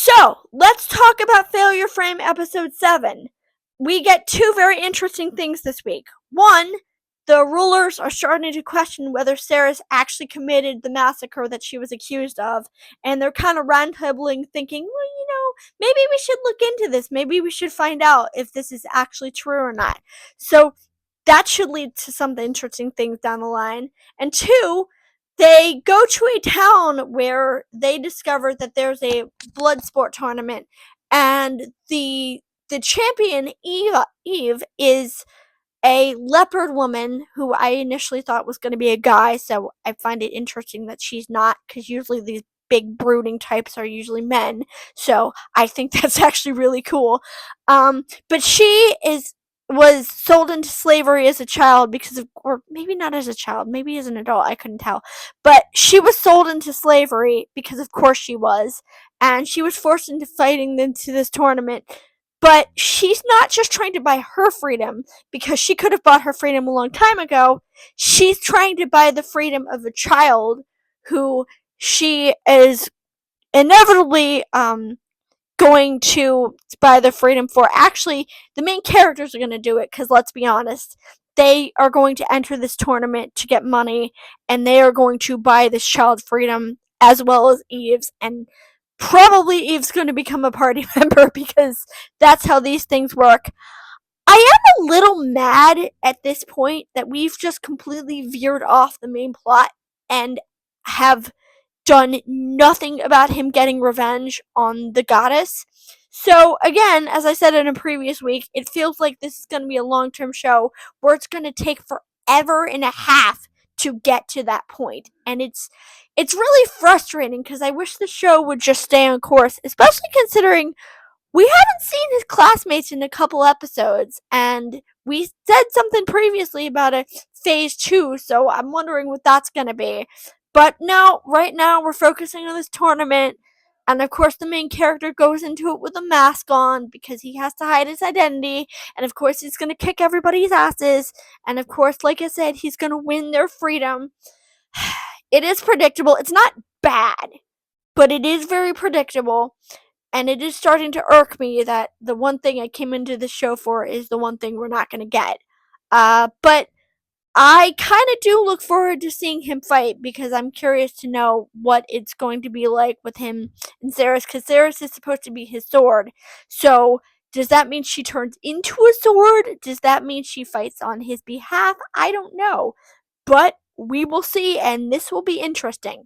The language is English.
So, let's talk about Failure Frame Episode 7. We get two very interesting things this week. One, the rulers are starting to question whether Sarah's actually committed the massacre that she was accused of, and they're kind of roundtabling thinking, well, maybe we should look into this. Maybe we should find out if this is actually true or not. So, that should lead to some interesting things down the line. And two, they go to a town where they discover that there's a blood sport tournament, and the champion Eve is a leopard woman who I initially thought was going to be a guy, so I find it interesting that she's not, because usually these big brooding types are usually men, so I think that's actually really cool. But she was sold into slavery as a child because of, or maybe not as a child, maybe as an adult, I couldn't tell. But she was sold into slavery because of course she was, and she was forced into fighting into this tournament. But she's not just trying to buy her freedom, because she could have bought her freedom a long time ago. She's trying to buy the freedom of a child who she is inevitably going to buy the freedom for. Actually, the main characters are going to do it, because let's be honest, they are going to enter this tournament to get money, and they are going to buy this child freedom as well as Eve's, and probably Eve's going to become a party member, because that's how these things work. I am a little mad at this point that we've just completely veered off the main plot and have done nothing about him getting revenge on the goddess. So, again, as I said in a previous week, it feels like this is going to be a long-term show where it's going to take forever and a half to get to that point. And it's really frustrating, because I wish the show would just stay on course, especially considering we haven't seen his classmates in a couple episodes, and we said something previously about a phase 2, so I'm wondering what that's going to be. But no, right now we're focusing on this tournament, and of course the main character goes into it with a mask on because he has to hide his identity, and of course he's going to kick everybody's asses, and of course, like I said, he's going to win their freedom. It is predictable. It's not bad, but it is very predictable. And it is starting to irk me that the one thing I came into this show for is the one thing we're not going to get. But I kind of do look forward to seeing him fight, because I'm curious to know what it's going to be like with him and Zeres, because Zeres is supposed to be his sword. So, does that mean she turns into a sword? Does that mean she fights on his behalf? I don't know. But we will see, and this will be interesting.